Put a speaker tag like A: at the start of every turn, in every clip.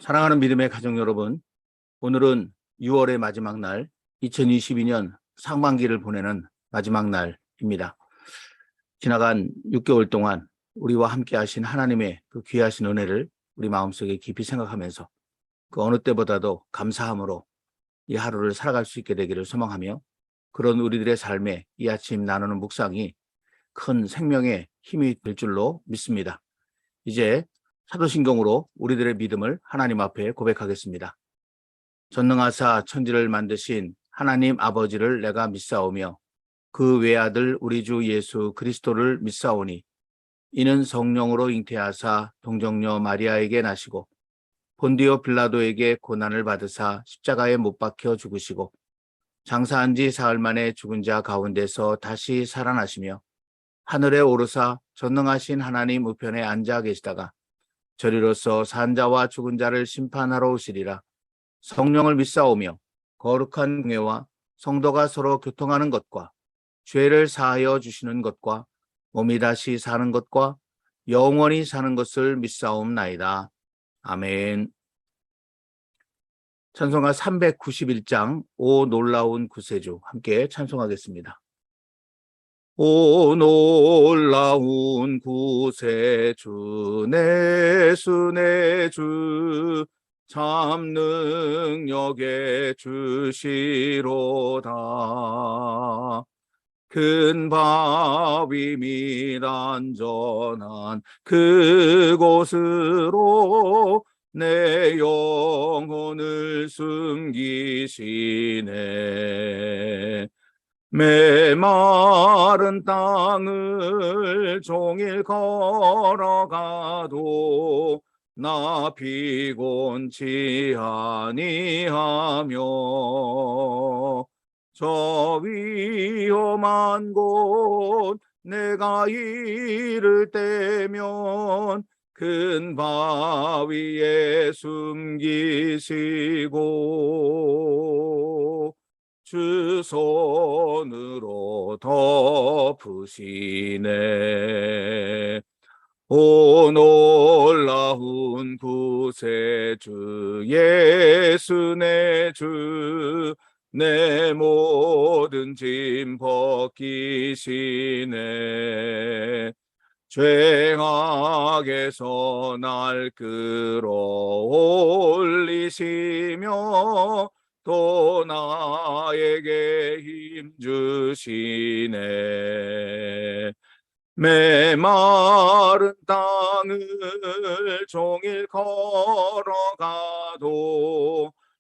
A: 사랑하는 믿음의 가족 여러분, 오늘은 6월의 마지막 날, 2022년 상반기를 보내는 마지막 날입니다. 지나간 6개월 동안 우리와 함께 하신 하나님의 그 귀하신 은혜를 우리 마음속에 깊이 생각하면서 그 어느 때보다도 감사함으로 이 하루를 살아갈 수 있게 되기를 소망하며, 그런 우리들의 삶에 이 아침 나누는 묵상이 큰 생명의 힘이 될 줄로 믿습니다. 이제 사도신경으로 우리들의 믿음을 하나님 앞에 고백하겠습니다. 전능하사 천지를 만드신 하나님 아버지를 내가 믿사오며 그 외아들 우리 주 예수 그리스도를 믿사오니 이는 성령으로 잉태하사 동정녀 마리아에게 나시고 본디오 빌라도에게 고난을 받으사 십자가에 못 박혀 죽으시고 장사한 지 사흘 만에 죽은 자 가운데서 다시 살아나시며 하늘에 오르사 전능하신 하나님 우편에 앉아 계시다가 저리로서 산 자와 죽은 자를 심판하러 오시리라. 성령을 믿사오며 거룩한 공예와 성도가 서로 교통하는 것과 죄를 사하여 주시는 것과 몸이 다시 사는 것과 영원히 사는 것을 믿사옵나이다. 아멘. 찬송가 391장 오 놀라운 구세주 함께 찬송하겠습니다. 오 놀라운 구세주 내수 내주 참 능력의 주시로다. 큰 바위 및 안전한 그곳으로 내 영혼을 숨기시네. 메마른 땅을 종일 걸어가도 나 피곤치 아니하며 저 위험한 곳 내가 이를 때면 큰 바위에 숨기시고 주 손으로 덮으시네. 오 놀라운 구세주 예수 내 주 내 모든 짐 벗기시네. 죄악에서 날 끌어올리시며 또 나에게 힘 주시네. 메마른 땅을 종일 걸어가도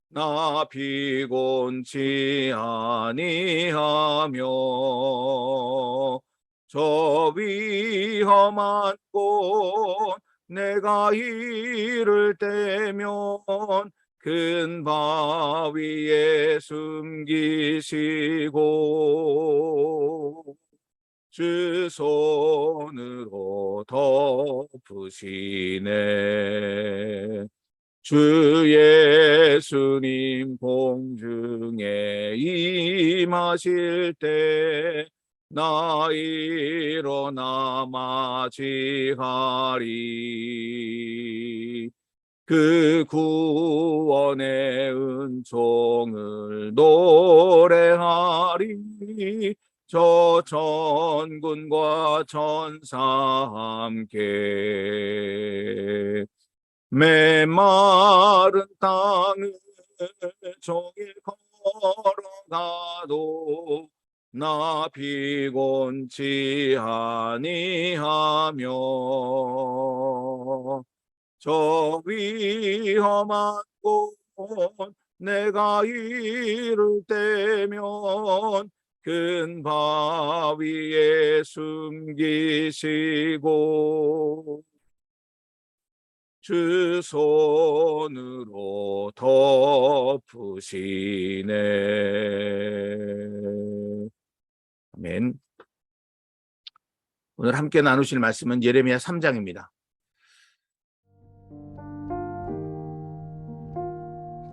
A: 나 피곤치 아니하며 저 위험한 곳 내가 이를 때면 큰 바위에 숨기시고 주 손으로 덮으시네. 주 예수님 공중에 임하실 때 나 일어나 맞이하리. 그 구원의 은총을 노래하리. 저 천군과 천사 함께 메마른 땅을 종일 걸어가도 나 피곤치 아니하며 저 위험한 곳 내가 이를 때면 큰 바위에 숨기시고 주 손으로 덮으시네. 아멘. 오늘 함께 나누실 말씀은 예레미야 3장입니다.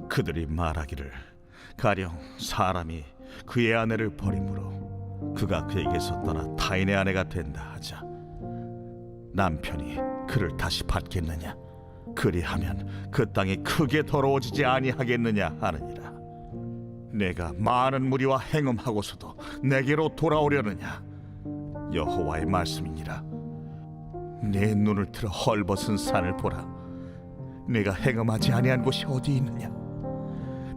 B: 그들이 말하기를 가령 사람이 그의 아내를 버림으로 그가 그에게서 떠나 타인의 아내가 된다 하자 남편이 그를 다시 받겠느냐? 그리하면 그 땅이 크게 더러워지지 아니하겠느냐 하느니라. 내가 많은 무리와 행음하고서도 내게로 돌아오려느냐? 여호와의 말씀이니라. 내 눈을 들어 헐벗은 산을 보라. 내가 행음하지 아니한 곳이 어디 있느냐?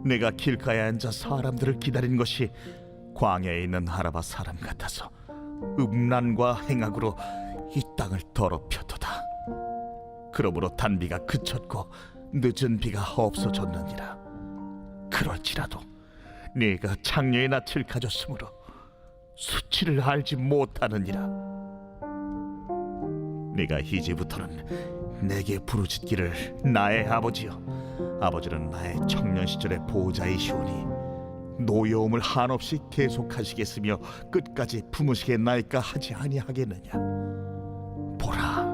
B: 내가 길가에 앉아 사람들을 기다린 것이 광야에 있는 아라바 사람 같아서 음란과 행악으로 이 땅을 더럽혔도다. 그러므로 단비가 그쳤고 늦은 비가 없어졌느니라. 그럴지라도 네가 창녀의 낯을 가졌으므로 수치를 알지 못하느니라. 네가 이제부터는 내게 부르짖기를 나의 아버지여. 아버지는 나의 청년 시절의 보호자이시오니 노여움을 한없이 계속하시겠으며 끝까지 품으시겠나이까 하지 아니하겠느냐. 보라,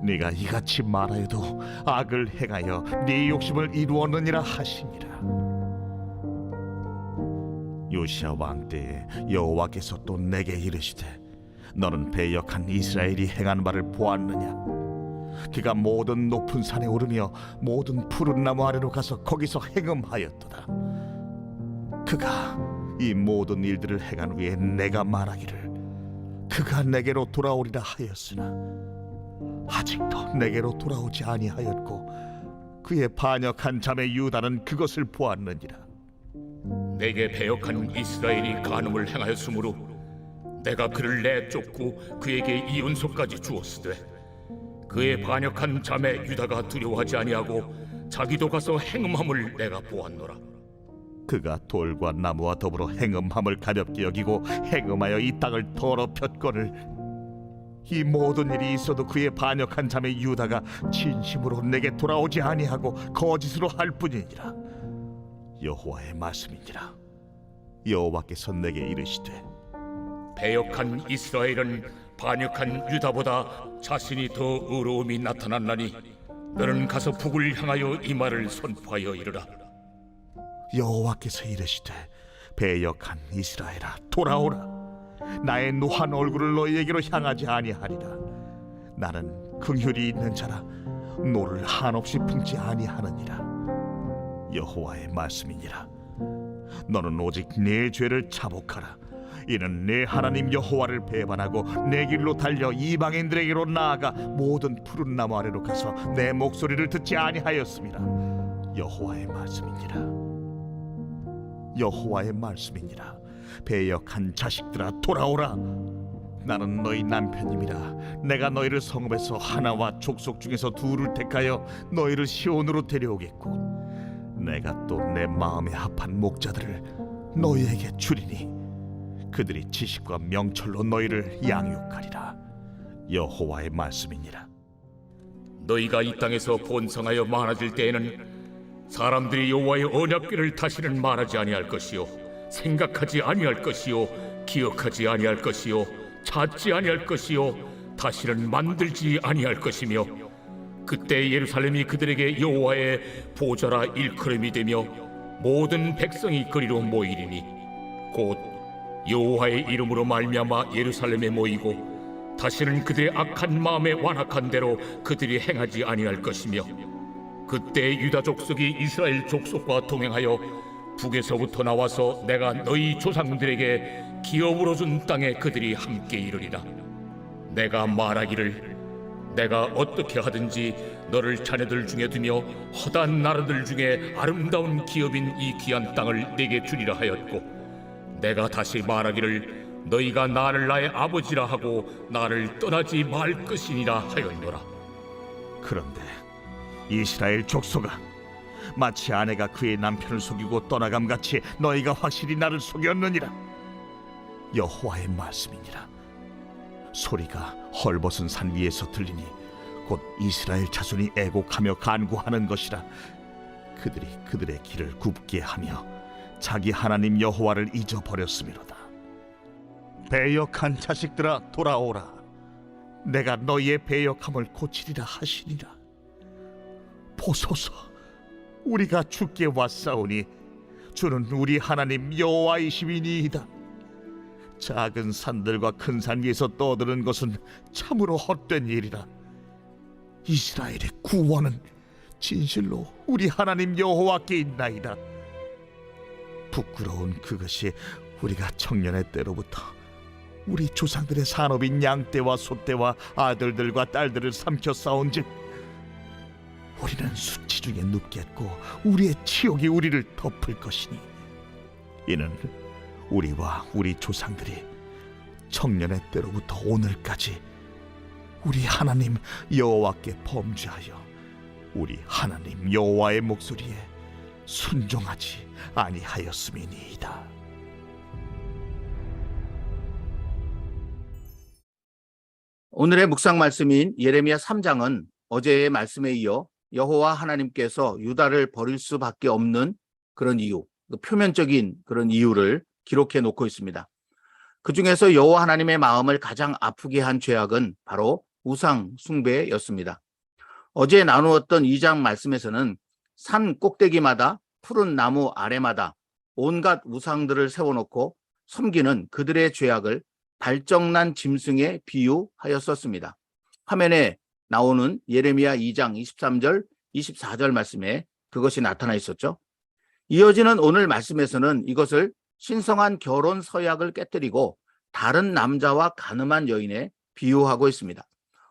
B: 네가 이같이 말하여도 악을 행하여 네 욕심을 이루었느니라 하시니라. 요시야 왕 때에 여호와께서 또 내게 이르시되 너는 배역한 이스라엘이 행한 바를 보았느냐? 그가 모든 높은 산에 오르며 모든 푸른 나무 아래로 가서 거기서 행음하였도다. 그가 이 모든 일들을 행한 후에 내가 말하기를 그가 내게로 돌아오리라 하였으나 아직도 내게로 돌아오지 아니하였고 그의 반역한 자매 유다는 그것을 보았느니라.
C: 내게 배역한 이스라엘이 간음을 행하였으므로 내가 그를 내쫓고 그에게 이윤소까지 주었으되 그의 반역한 자매 유다가 두려워하지 아니하고 자기도 가서 행음함을 내가 보았노라.
B: 그가 돌과 나무와 더불어 행음함을 가볍게 여기고 행음하여 이 땅을 더럽혔거늘 이 모든 일이 있어도 그의 반역한 자매 유다가 진심으로 내게 돌아오지 아니하고 거짓으로 할 뿐이니라. 여호와의 말씀이니라. 여호와께서 내게 이르시되
C: 배역한 이스라엘은 반역한 유다보다 자신이 더 의로움이 나타났나니 너는 가서 북을 향하여 이 말을 선포하여 이르라.
B: 여호와께서 이르시되 배역한 이스라엘아 돌아오라. 나의 노한 얼굴을 너희에게로 향하지 아니하리라. 나는 긍휼이 있는 자라 노를 한없이 품지 아니하느니라. 여호와의 말씀이니라. 너는 오직 네 죄를 자복하라. 이는 내 하나님 여호와를 배반하고 내 길로 달려 이방인들에게로 나아가 모든 푸른 나무 아래로 가서 내 목소리를 듣지 아니하였음이라. 여호와의 말씀이니라. 여호와의 말씀이니라. 배역한 자식들아 돌아오라. 나는 너희 남편임이라. 내가 너희를 성읍에서 하나와 족속 중에서 둘을 택하여 너희를 시온으로 데려오겠고 내가 또 내 마음에 합한 목자들을 너희에게 주리니 그들이 지식과 명철로 너희를 양육하리라. 여호와의 말씀이니라.
C: 너희가 이 땅에서 번성하여 많아질 때에는 사람들이 여호와의 언약궤를 다시는 말하지 아니할 것이요 생각하지 아니할 것이요 기억하지 아니할 것이요 찾지 아니할 것이요 다시는 만들지 아니할 것이며 그때 예루살렘이 그들에게 여호와의 보좌라 일컬음이 되며 모든 백성이 그리로 모이리니 곧 여호와의 이름으로 말미암아 예루살렘에 모이고 다시는 그들의 악한 마음에 완악한 대로 그들이 행하지 아니할 것이며 그때 유다 족속이 이스라엘 족속과 동행하여 북에서부터 나와서 내가 너희 조상들에게 기업으로 준 땅에 그들이 함께 이르리라. 내가 말하기를 내가 어떻게 하든지 너를 자네들 중에 두며 허다한 나라들 중에 아름다운 기업인 이 귀한 땅을 내게 주리라 하였고 내가 다시 말하기를 너희가 나를 나의 아버지라 하고 나를 떠나지 말 것이니라 하였노라.
B: 그런데 이스라엘 족속아, 마치 아내가 그의 남편을 속이고 떠나감같이 너희가 확실히 나를 속였느니라. 여호와의 말씀이니라. 소리가 헐벗은 산 위에서 들리니 곧 이스라엘 자손이 애곡하며 간구하는 것이라. 그들이 그들의 길을 굽게 하며 자기 하나님 여호와를 잊어버렸음이로다. 배역한 자식들아 돌아오라. 내가 너희의 배역함을 고치리라 하시니라. 보소서, 우리가 주께 왔사오니 주는 우리 하나님 여호와이시니이다. 작은 산들과 큰 산 위에서 떠드는 것은 참으로 헛된 일이라. 이스라엘의 구원은 진실로 우리 하나님 여호와께 있나이다. 부끄러운 그것이 우리가 청년의 때로부터 우리 조상들의 산업인 양떼와 소떼와 아들들과 딸들을 삼켜 싸운즉 우리는 수치 중에 눕겠고 우리의 치욕이 우리를 덮을 것이니 이는 우리와 우리 조상들이 청년의 때로부터 오늘까지 우리 하나님 여호와께 범죄하여 우리 하나님 여호와의 목소리에 순종하지 아니하였음이니이다.
A: 오늘의 묵상 말씀인 예레미야 3장은 어제의 말씀에 이어 여호와 하나님께서 유다를 버릴 수밖에 없는 그런 이유, 표면적인 그런 이유를 기록해 놓고 있습니다. 그 중에서 여호와 하나님의 마음을 가장 아프게 한 죄악은 바로 우상 숭배였습니다. 어제 나누었던 2장 말씀에서는 산 꼭대기마다 푸른 나무 아래마다 온갖 우상들을 세워놓고 섬기는 그들의 죄악을 발정난 짐승에 비유하였었습니다. 화면에 나오는 예레미야 2장 23절, 24절 말씀에 그것이 나타나 있었죠. 이어지는 오늘 말씀에서는 이것을 신성한 결혼 서약을 깨뜨리고 다른 남자와 가늠한 여인에 비유하고 있습니다.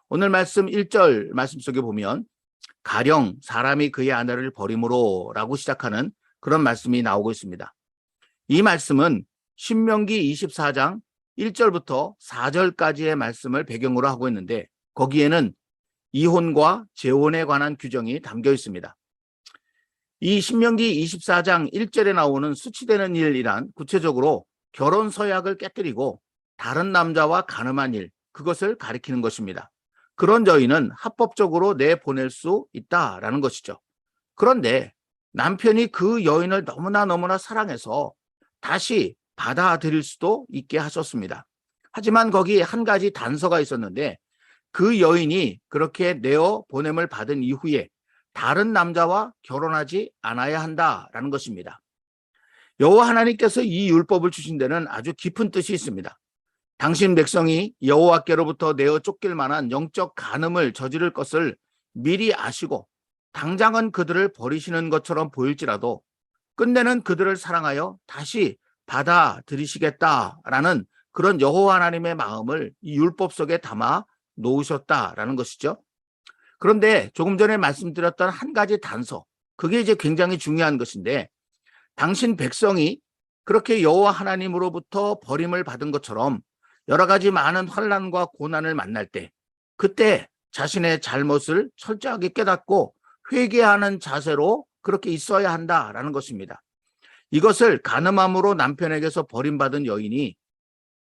A: 오늘 말씀 1절 말씀 속에 보면 가령 사람이 그의 아내를 버림으로 라고 시작하는 그런 말씀이 나오고 있습니다. 이 말씀은 신명기 24장 1절부터 4절까지의 말씀을 배경으로 하고 있는데 거기에는 이혼과 재혼에 관한 규정이 담겨 있습니다. 이 신명기 24장 1절에 나오는 수치되는 일이란 구체적으로 결혼 서약을 깨뜨리고 다른 남자와 가늠한 일, 그것을 가리키는 것입니다. 그런 여인은 합법적으로 내보낼 수 있다라는 것이죠. 그런데 남편이 그 여인을 너무나 사랑해서 다시 받아들일 수도 있게 하셨습니다. 하지만 거기 한 가지 단서가 있었는데 그 여인이 그렇게 내어 보냄을 받은 이후에 다른 남자와 결혼하지 않아야 한다라는 것입니다. 여호와 하나님께서 이 율법을 주신 데는 아주 깊은 뜻이 있습니다. 당신 백성이 여호와께로부터 내어 쫓길 만한 영적 간음을 저지를 것을 미리 아시고 당장은 그들을 버리시는 것처럼 보일지라도 끝내는 그들을 사랑하여 다시 받아들이시겠다라는 그런 여호와 하나님의 마음을 이 율법 속에 담아 놓으셨다라는 것이죠. 그런데 조금 전에 말씀드렸던 한 가지 단서, 그게 이제 굉장히 중요한 것인데 당신 백성이 그렇게 여호와 하나님으로부터 버림을 받은 것처럼 여러 가지 많은 환난과 고난을 만날 때 그때 자신의 잘못을 철저하게 깨닫고 회개하는 자세로 그렇게 있어야 한다라는 것입니다. 이것을 간음함으로 남편에게서 버림받은 여인이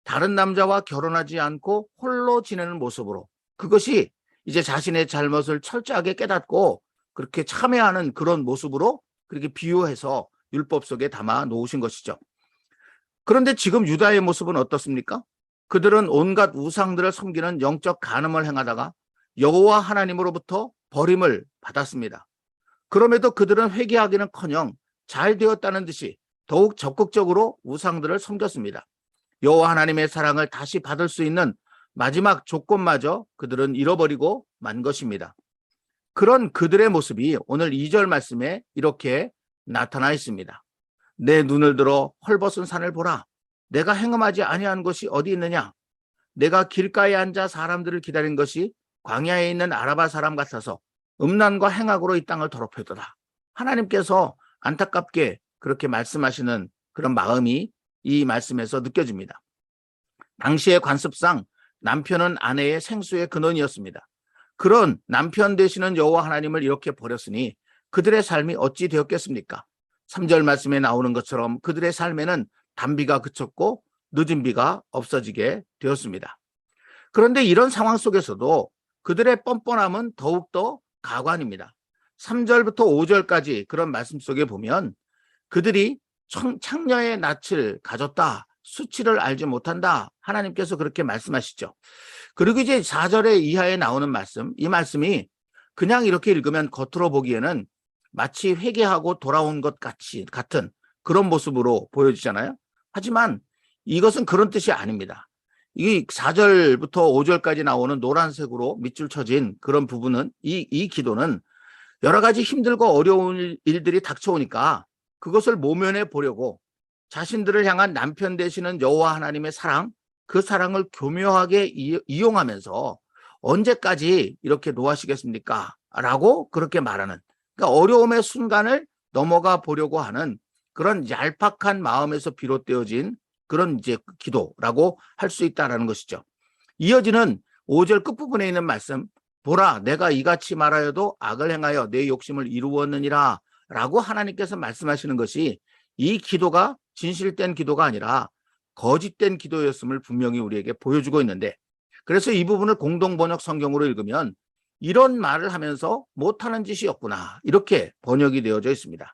A: 다른 남자와 결혼하지 않고 홀로 지내는 모습으로 그것이 이제 자신의 잘못을 철저하게 깨닫고 그렇게 참회하는 그런 모습으로 그렇게 비유해서 율법 속에 담아 놓으신 것이죠. 그런데 지금 유다의 모습은 어떻습니까? 그들은 온갖 우상들을 섬기는 영적 간음을 행하다가 여호와 하나님으로부터 버림을 받았습니다. 그럼에도 그들은 회개하기는커녕 잘 되었다는 듯이 더욱 적극적으로 우상들을 섬겼습니다. 여호와 하나님의 사랑을 다시 받을 수 있는 마지막 조건마저 그들은 잃어버리고 만 것입니다. 그런 그들의 모습이 오늘 2절 말씀에 이렇게 나타나 있습니다. 내 눈을 들어 헐벗은 산을 보라. 내가 행음하지 아니한 것이 어디 있느냐? 내가 길가에 앉아 사람들을 기다린 것이 광야에 있는 아라바 사람 같아서 음란과 행악으로 이 땅을 더럽혀도다. 하나님께서 안타깝게 그렇게 말씀하시는 그런 마음이 이 말씀에서 느껴집니다. 당시의 관습상 남편은 아내의 생수의 근원이었습니다. 그런 남편 되시는 여호와 하나님을 이렇게 버렸으니 그들의 삶이 어찌 되었겠습니까? 3절 말씀에 나오는 것처럼 그들의 삶에는 단비가 그쳤고 늦은 비가 없어지게 되었습니다. 그런데 이런 상황 속에서도 그들의 뻔뻔함은 더욱더 가관입니다. 3절부터 5절까지 그런 말씀 속에 보면 그들이 창녀의 낯을 가졌다, 수치를 알지 못한다, 하나님께서 그렇게 말씀하시죠. 그리고 이제 4절에 이하에 나오는 말씀, 이 말씀이 그냥 이렇게 읽으면 겉으로 보기에는 마치 회개하고 돌아온 것 같은 그런 모습으로 보여지잖아요. 하지만 이것은 그런 뜻이 아닙니다. 이 4절부터 5절까지 나오는 노란색으로 밑줄 쳐진 그런 부분은 이 기도는 여러 가지 힘들고 어려운 일들이 닥쳐오니까 그것을 모면해 보려고 자신들을 향한 남편 되시는 여호와 하나님의 사랑, 그 사랑을 교묘하게 이용하면서 언제까지 이렇게 노하시겠습니까? 라고 그렇게 말하는, 그러니까 어려움의 순간을 넘어가 보려고 하는 그런 얄팍한 마음에서 비롯되어진 그런 이제 기도라고 할 수 있다라는 것이죠. 이어지는 5절 끝부분에 있는 말씀, 보라 내가 이같이 말하여도 악을 행하여 내 욕심을 이루었느니라 라고 하나님께서 말씀하시는 것이 이 기도가 진실된 기도가 아니라 거짓된 기도였음을 분명히 우리에게 보여주고 있는데, 그래서 이 부분을 공동번역 성경으로 읽으면 이런 말을 하면서 못하는 짓이었구나 이렇게 번역이 되어져 있습니다.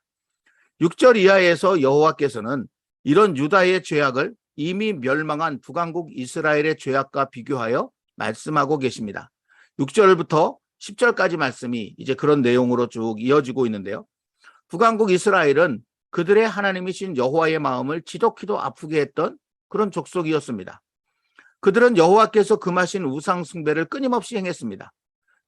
A: 6절 이하에서 여호와께서는 이런 유다의 죄악을 이미 멸망한 북왕국 이스라엘의 죄악과 비교하여 말씀하고 계십니다. 6절부터 10절까지 말씀이 이제 그런 내용으로 쭉 이어지고 있는데요. 북왕국 이스라엘은 그들의 하나님이신 여호와의 마음을 지독히도 아프게 했던 그런 족속이었습니다. 그들은 여호와께서 금하신 우상 숭배를 끊임없이 행했습니다.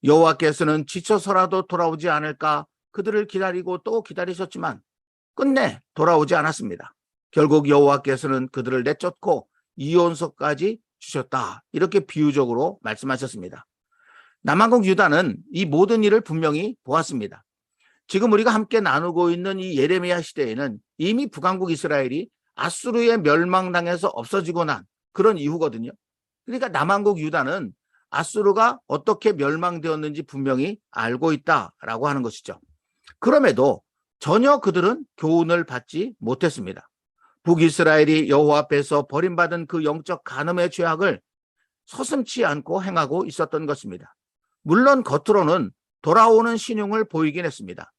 A: 여호와께서는 지쳐서라도 돌아오지 않을까 그들을 기다리고 또 기다리셨지만 끝내 돌아오지 않았습니다. 결국 여호와께서는 그들을 내쫓고 이혼석까지 주셨다 이렇게 비유적으로 말씀하셨습니다. 남왕국 유다는 이 모든 일을 분명히 보았습니다. 지금 우리가 함께 나누고 있는 이 예레미야 시대에는 이미 북왕국 이스라엘이 아수르의 멸망당해서 없어지고 난 그런 이후거든요. 그러니까 남왕국 유다는 아수르가 어떻게 멸망되었는지 분명히 알고 있다라고 하는 것이죠. 그럼에도 전혀 그들은 교훈을 받지 못했습니다. 북이스라엘이 여호와 앞에서 버림받은 그 영적 간음의 죄악을 서슴지 않고 행하고 있었던 것입니다. 물론 겉으로는 돌아오는 신용을 보이긴 했습니다.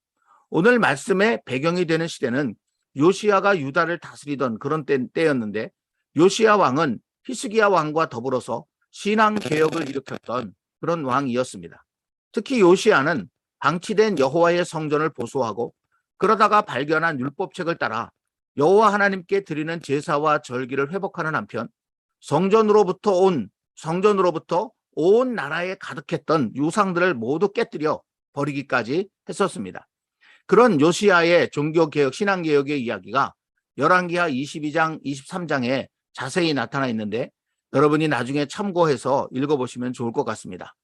A: 오늘 말씀의 배경이 되는 시대는 요시야가 유다를 다스리던 그런 때였는데, 요시야 왕은 히스기야 왕과 더불어서 신앙 개혁을 일으켰던 그런 왕이었습니다. 특히 요시야는 방치된 여호와의 성전을 보수하고 그러다가 발견한 율법책을 따라 여호와 하나님께 드리는 제사와 절기를 회복하는 한편 성전으로부터 온 나라에 가득했던 유상들을 모두 깨뜨려 버리기까지 했었습니다. 그런 요시야의 종교개혁, 신앙개혁의 이야기가 열왕기하 22장, 23장에 자세히 나타나 있는데 여러분이 나중에 참고해서 읽어보시면 좋을 것 같습니다.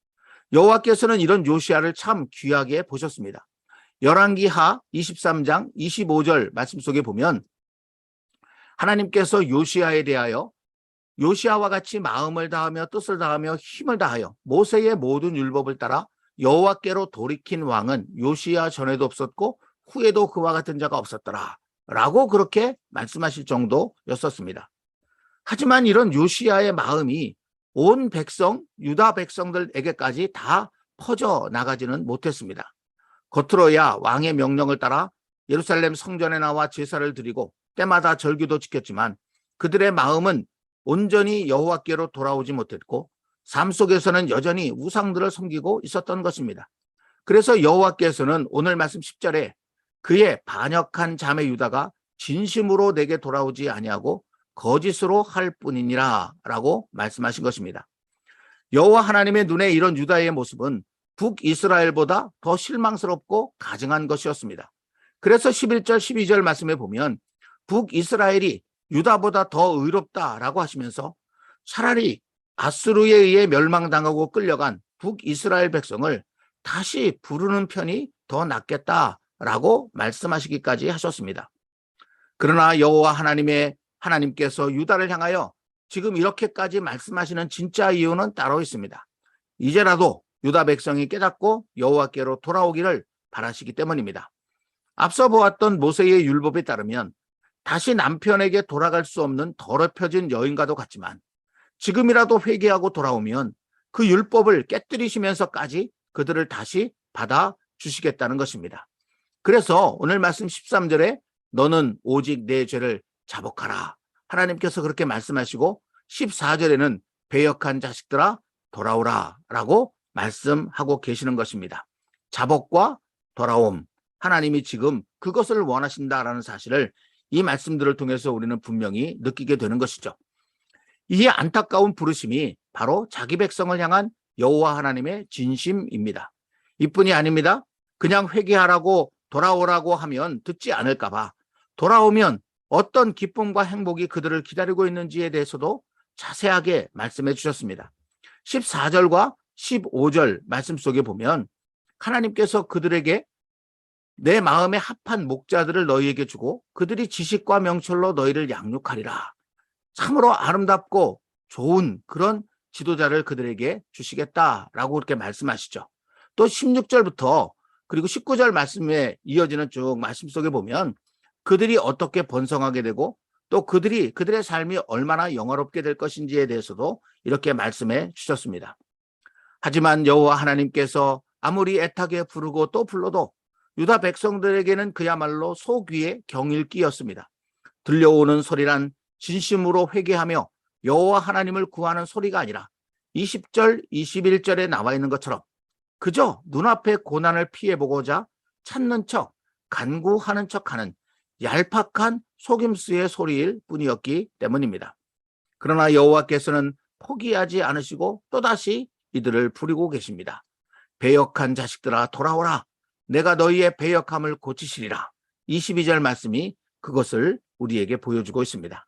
A: 여호와께서는 이런 요시야를 참 귀하게 보셨습니다. 열왕기하 23장 25절 말씀 속에 보면 하나님께서 요시야에 대하여 요시야와 같이 마음을 다하며 뜻을 다하며 힘을 다하여 모세의 모든 율법을 따라 여호와께로 돌이킨 왕은 요시야 전에도 없었고 후에도 그와 같은 자가 없었더라 라고 그렇게 말씀하실 정도였었습니다. 하지만 이런 요시야의 마음이 온 백성, 유다 백성들에게까지 다 퍼져나가지는 못했습니다. 겉으로야 왕의 명령을 따라 예루살렘 성전에 나와 제사를 드리고 때마다 절기도 지켰지만 그들의 마음은 온전히 여호와께로 돌아오지 못했고 삶 속에서는 여전히 우상들을 섬기고 있었던 것입니다. 그래서 여호와께서는 오늘 말씀 10절에 그의 반역한 자매 유다가 진심으로 내게 돌아오지 아니하고 거짓으로 할 뿐이니라 라고 말씀하신 것입니다. 여호와 하나님의 눈에 이런 유다의 모습은 북이스라엘보다 더 실망스럽고 가증한 것이었습니다. 그래서 11절 12절 말씀에 보면 북이스라엘이 유다보다 더 의롭다라고 하시면서 차라리 아수르에 의해 멸망당하고 끌려간 북이스라엘 백성을 다시 부르는 편이 더 낫겠다라고 말씀하시기까지 하셨습니다. 그러나 여호와 하나님께서 유다를 향하여 지금 이렇게까지 말씀하시는 진짜 이유는 따로 있습니다. 이제라도 유다 백성이 깨닫고 여호와께로 돌아오기를 바라시기 때문입니다. 앞서 보았던 모세의 율법에 따르면 다시 남편에게 돌아갈 수 없는 더럽혀진 여인과도 같지만 지금이라도 회개하고 돌아오면 그 율법을 깨뜨리시면서까지 그들을 다시 받아주시겠다는 것입니다. 그래서 오늘 말씀 13절에 너는 오직 내 죄를 자복하라. 하나님께서 그렇게 말씀하시고 14절에는 배역한 자식들아 돌아오라 라고 말씀하고 계시는 것입니다. 자복과 돌아옴, 하나님이 지금 그것을 원하신다라는 사실을 이 말씀들을 통해서 우리는 분명히 느끼게 되는 것이죠. 이 안타까운 부르심이 바로 자기 백성을 향한 여호와 하나님의 진심입니다. 이뿐이 아닙니다. 그냥 회개하라고 돌아오라고 하면 듣지 않을까 봐 돌아오면 어떤 기쁨과 행복이 그들을 기다리고 있는지에 대해서도 자세하게 말씀해 주셨습니다. 14절과 15절 말씀 속에 보면 하나님께서 그들에게 내 마음에 합한 목자들을 너희에게 주고 그들이 지식과 명철로 너희를 양육하리라. 참으로 아름답고 좋은 그런 지도자를 그들에게 주시겠다라고 그렇게 말씀하시죠. 또 16절부터 그리고 19절 말씀에 이어지는 쭉 말씀 속에 보면 그들이 어떻게 번성하게 되고 또 그들의 삶이 얼마나 영화롭게 될 것인지에 대해서도 이렇게 말씀해 주셨습니다. 하지만 여호와 하나님께서 아무리 애타게 부르고 또 불러도 유다 백성들에게는 그야말로 소귀의 경일기였습니다. 들려오는 소리란 진심으로 회개하며 여호와 하나님을 구하는 소리가 아니라 20절, 21절에 나와 있는 것처럼 그저 눈앞의 고난을 피해보고자 찾는 척, 간구하는 척하는 얄팍한 속임수의 소리일 뿐이었기 때문입니다. 그러나 여호와께서는 포기하지 않으시고 또다시 이들을 부리고 계십니다. 배역한 자식들아 돌아오라. 내가 너희의 배역함을 고치시리라. 22절 말씀이 그것을 우리에게 보여주고 있습니다.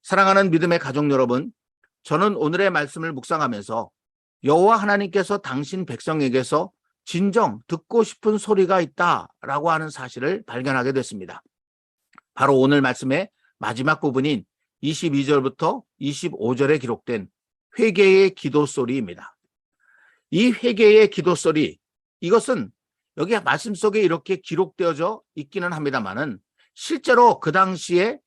A: 사랑하는 믿음의 가족 여러분, 저는 오늘의 말씀을 묵상하면서 여호와 하나님께서 당신 백성에게서 진정 듣고 싶은 소리가 있다라고 하는 사실을 발견하게 됐습니다. 바로 오늘 말씀의 마지막 부분인 22절부터 25절에 기록된 회개의 기도 소리입니다. 이 회개의 기도 소리, 이것은 여기 말씀 속에 이렇게 기록되어져 있기는 합니다만은 실제로 그 당시에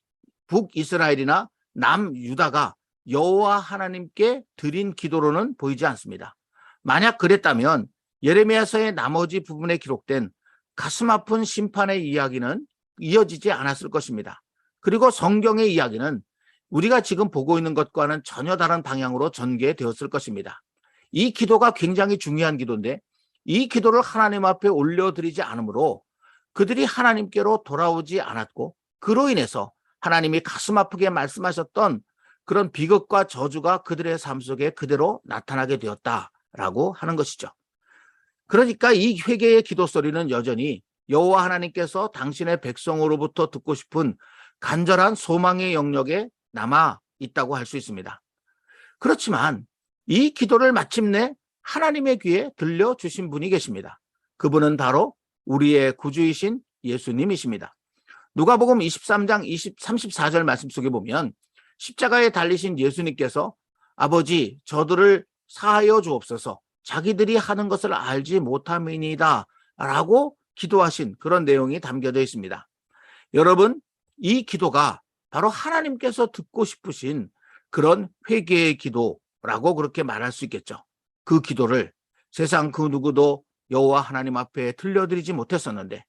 A: 북이스라엘이나 남유다가 여호와 하나님께 드린 기도로는 보이지 않습니다. 만약 그랬다면 예레미야서의 나머지 부분에 기록된 가슴 아픈 심판의 이야기는 이어지지 않았을 것입니다. 그리고 성경의 이야기는 우리가 지금 보고 있는 것과는 전혀 다른 방향으로 전개되었을 것입니다. 이 기도가 굉장히 중요한 기도인데 이 기도를 하나님 앞에 올려드리지 않으므로 그들이 하나님께로 돌아오지 않았고 그로 인해서 하나님이 가슴 아프게 말씀하셨던 그런 비극과 저주가 그들의 삶 속에 그대로 나타나게 되었다라고 하는 것이죠. 그러니까 이 회개의 기도 소리는 여전히 여호와 하나님께서 당신의 백성으로부터 듣고 싶은 간절한 소망의 영역에 남아 있다고 할 수 있습니다. 그렇지만 이 기도를 마침내 하나님의 귀에 들려주신 분이 계십니다. 그분은 바로 우리의 구주이신 예수님이십니다. 누가복음 23장 34절 말씀 속에 보면 십자가에 달리신 예수님께서 아버지 저들을 사하여 주옵소서 자기들이 하는 것을 알지 못함이니이다 라고 기도하신 그런 내용이 담겨져 있습니다. 여러분, 이 기도가 바로 하나님께서 듣고 싶으신 그런 회개의 기도라고 그렇게 말할 수 있겠죠. 그 기도를 세상 그 누구도 여호와 하나님 앞에 들려드리지 못했었는데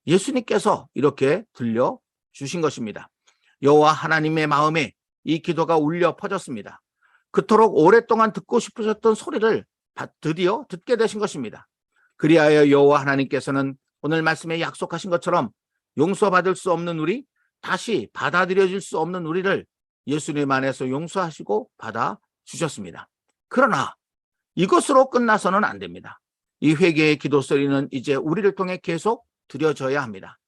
A: 예수님께서 이렇게 들려주신 것입니다. 여호와 하나님의 마음에 이 기도가 울려 퍼졌습니다. 그토록 오랫동안 듣고 싶으셨던 소리를 드디어 듣게 되신 것입니다. 그리하여 여호와 하나님께서는 오늘 말씀에 약속하신 것처럼 용서받을 수 없는 우리, 다시 받아들여질 수 없는 우리를 예수님 안에서 용서하시고 받아주셨습니다. 그러나 이것으로 끝나서는 안 됩니다. 이 회개의 기도 소리는 이제 우리를 통해 계속 드려져야 합니다.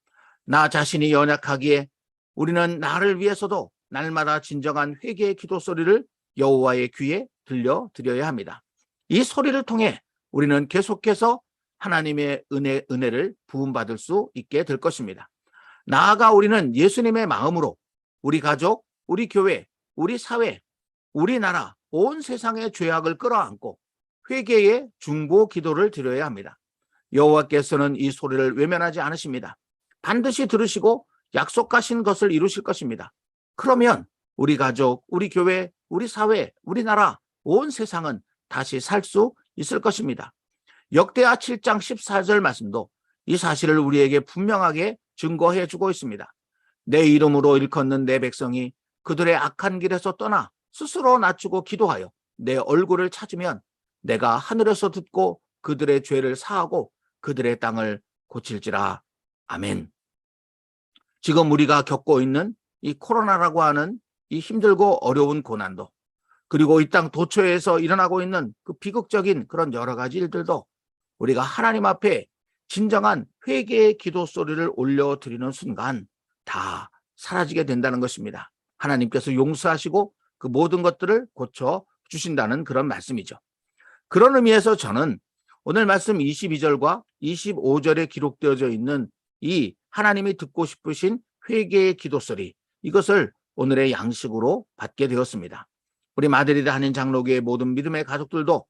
A: 나 자신이 연약하기에 우리는 나를 위해서도 날마다 진정한 회개의 기도 소리를 여호와의 귀에 들려드려야 합니다. 이 소리를 통해 우리는 계속해서 하나님의 은혜를 부음받을 수 있게 될 것입니다. 나아가 우리는 예수님의 마음으로 우리 가족, 우리 교회, 우리 사회, 우리나라, 온 세상의 죄악을 끌어안고 회개의 중보 기도를 드려야 합니다. 여호와께서는 이 소리를 외면하지 않으십니다. 반드시 들으시고 약속하신 것을 이루실 것입니다. 그러면 우리 가족, 우리 교회, 우리 사회, 우리나라, 온 세상은 다시 살 수 있을 것입니다. 역대하 7장 14절 말씀도 이 사실을 우리에게 분명하게 증거해 주고 있습니다. 내 이름으로 일컫는 내 백성이 그들의 악한 길에서 떠나 스스로 낮추고 기도하여 내 얼굴을 찾으면 내가 하늘에서 듣고 그들의 죄를 사하고 그들의 땅을 고칠지라. 아멘. 지금 우리가 겪고 있는 이 코로나라고 하는 이 힘들고 어려운 고난도 그리고 이 땅 도처에서 일어나고 있는 그 비극적인 그런 여러 가지 일들도 우리가 하나님 앞에 진정한 회개의 기도 소리를 올려드리는 순간 다 사라지게 된다는 것입니다. 하나님께서 용서하시고 그 모든 것들을 고쳐 주신다는 그런 말씀이죠. 그런 의미에서 저는 오늘 말씀 22절과 25절에 기록되어져 있는 이 하나님이 듣고 싶으신 회개의 기도 소리, 이것을 오늘의 양식으로 받게 되었습니다. 우리 마드리드 한인 장로교의 모든 믿음의 가족들도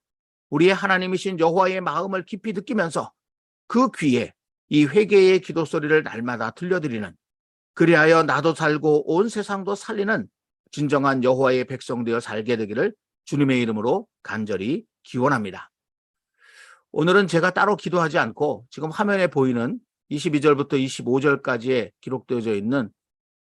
A: 우리의 하나님이신 여호와의 마음을 깊이 느끼면서 그 귀에 이 회개의 기도 소리를 날마다 들려드리는, 그리하여 나도 살고 온 세상도 살리는 진정한 여호와의 백성 되어 살게 되기를 주님의 이름으로 간절히 기원합니다. 오늘은 제가 따로 기도하지 않고 지금 화면에 보이는 22절부터 25절까지에 기록되어져 있는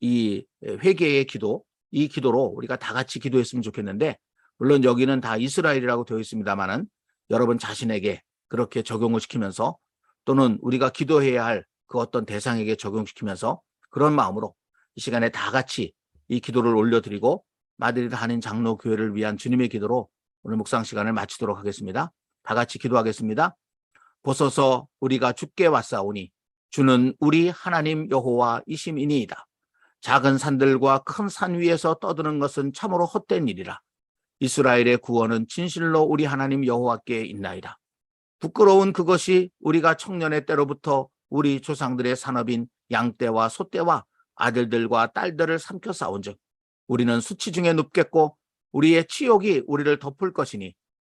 A: 이 회개의 기도, 이 기도로 우리가 다 같이 기도했으면 좋겠는데, 물론 여기는 다 이스라엘이라고 되어 있습니다만은 여러분 자신에게 그렇게 적용을 시키면서, 또는 우리가 기도해야 할 그 어떤 대상에게 적용시키면서 그런 마음으로 이 시간에 다 같이 이 기도를 올려드리고 마드리드 한인 장로교회를 위한 주님의 기도로 오늘 묵상 시간을 마치도록 하겠습니다. 다 같이 기도하겠습니다. 보소서 우리가 주께 왔사오니 주는 우리 하나님 여호와이심이니이다. 작은 산들과 큰 산 위에서 떠드는 것은 참으로 헛된 일이라. 이스라엘의 구원은 진실로 우리 하나님 여호와께 있나이다. 부끄러운 그것이 우리가 청년의 때로부터 우리 조상들의 산업인 양떼와 소떼와 아들들과 딸들을 삼켜 싸운즉 우리는 수치 중에 눕겠고 우리의 치욕이 우리를 덮을 것이니,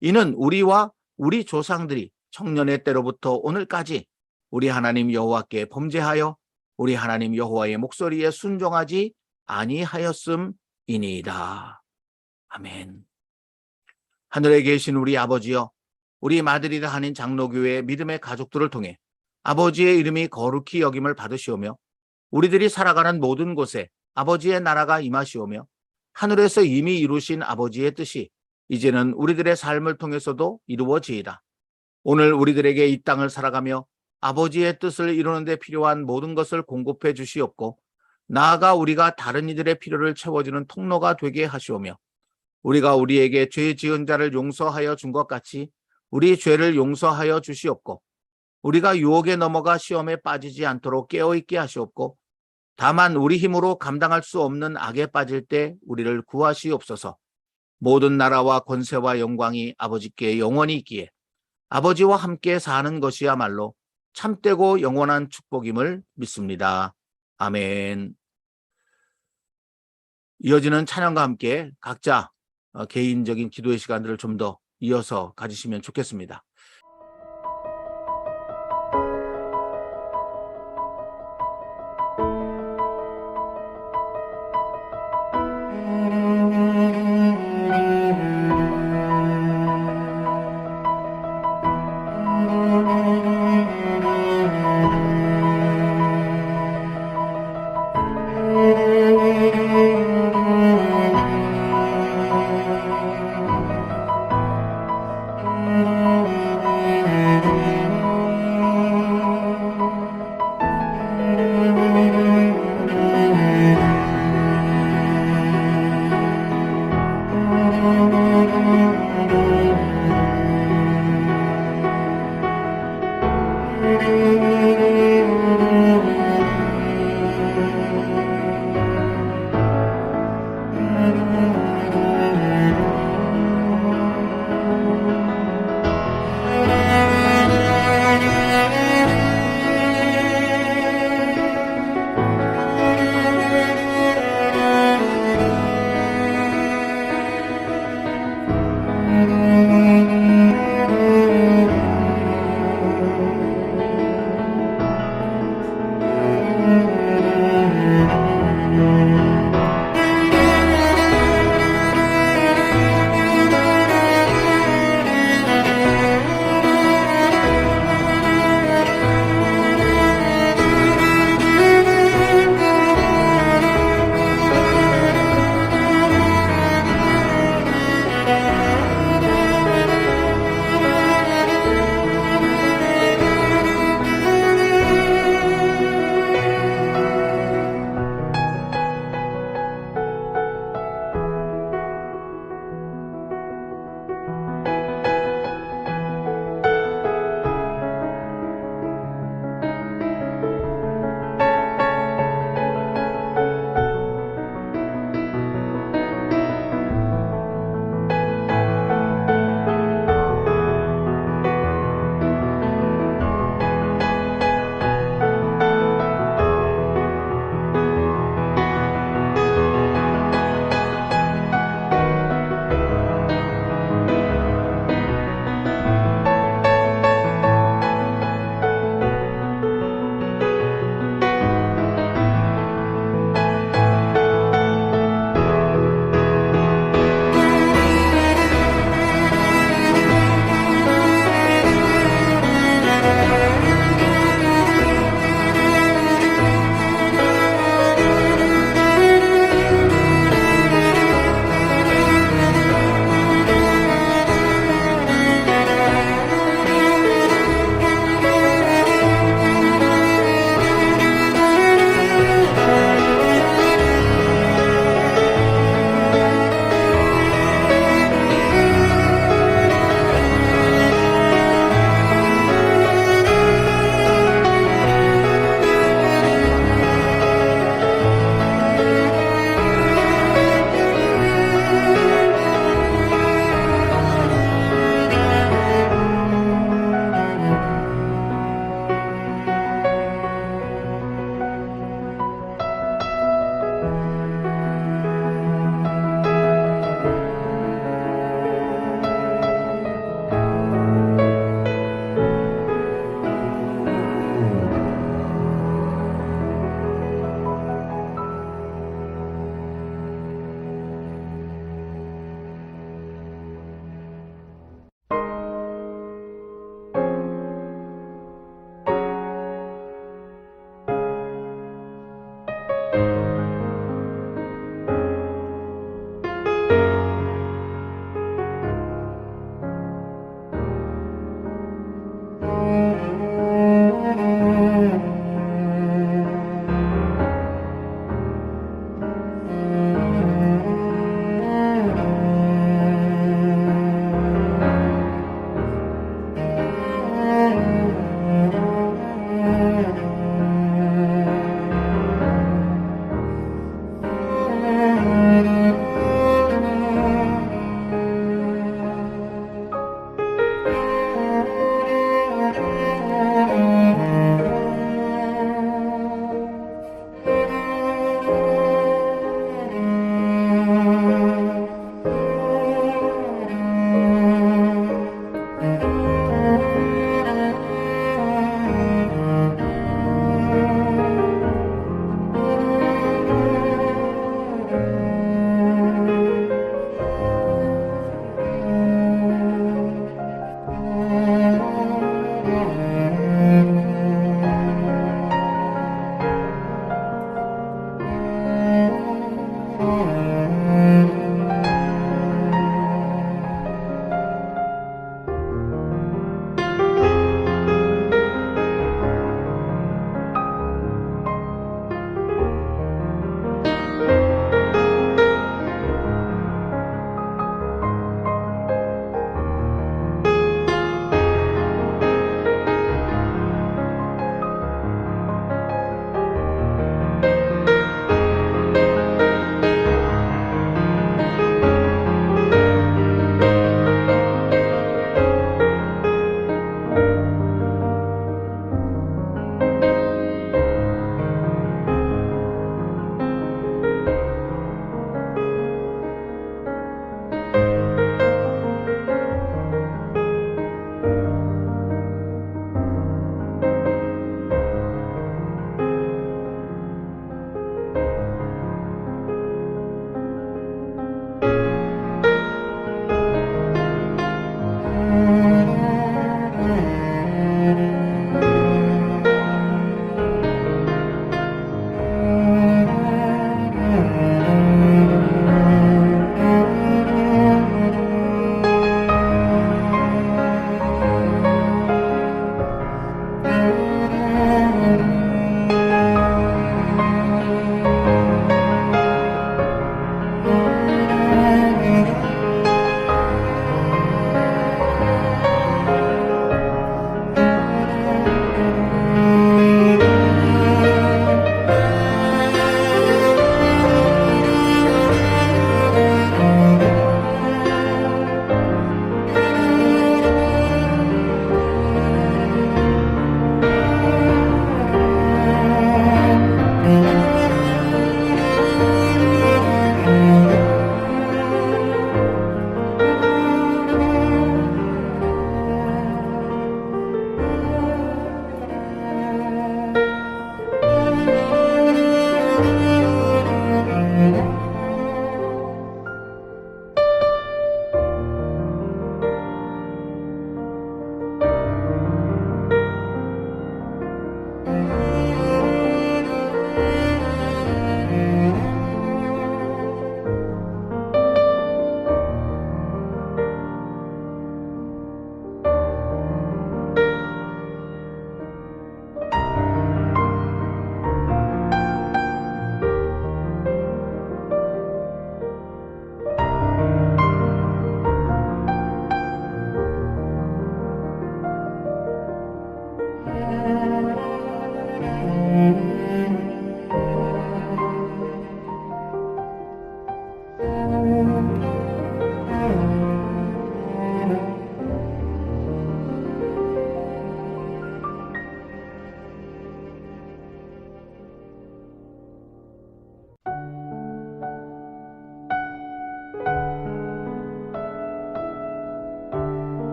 A: 이는 우리와 우리 조상들이 청년의 때로부터 오늘까지 우리 하나님 여호와께 범죄하여 우리 하나님 여호와의 목소리에 순종하지 아니하였음이니이다. 아멘. 하늘에 계신 우리 아버지여, 우리 마드리드 한인 장로교회 믿음의 가족들을 통해 아버지의 이름이 거룩히 여김을 받으시오며 우리들이 살아가는 모든 곳에 아버지의 나라가 임하시오며 하늘에서 이미 이루신 아버지의 뜻이 이제는 우리들의 삶을 통해서도 이루어지이다. 오늘 우리들에게 이 땅을 살아가며 아버지의 뜻을 이루는 데 필요한 모든 것을 공급해 주시옵고, 나아가 우리가 다른 이들의 필요를 채워주는 통로가 되게 하시오며, 우리가 우리에게 죄 지은 자를 용서하여 준 것 같이 우리 죄를 용서하여 주시옵고, 우리가 유혹에 넘어가 시험에 빠지지 않도록 깨어있게 하시옵고, 다만 우리 힘으로 감당할 수 없는 악에 빠질 때 우리를 구하시옵소서. 모든 나라와 권세와 영광이 아버지께 영원히 있기에 아버지와 함께 사는 것이야말로 참되고 영원한 축복임을 믿습니다. 아멘. 이어지는 찬양과 함께 각자 개인적인 기도의 시간들을 좀 더 이어서 가지시면 좋겠습니다.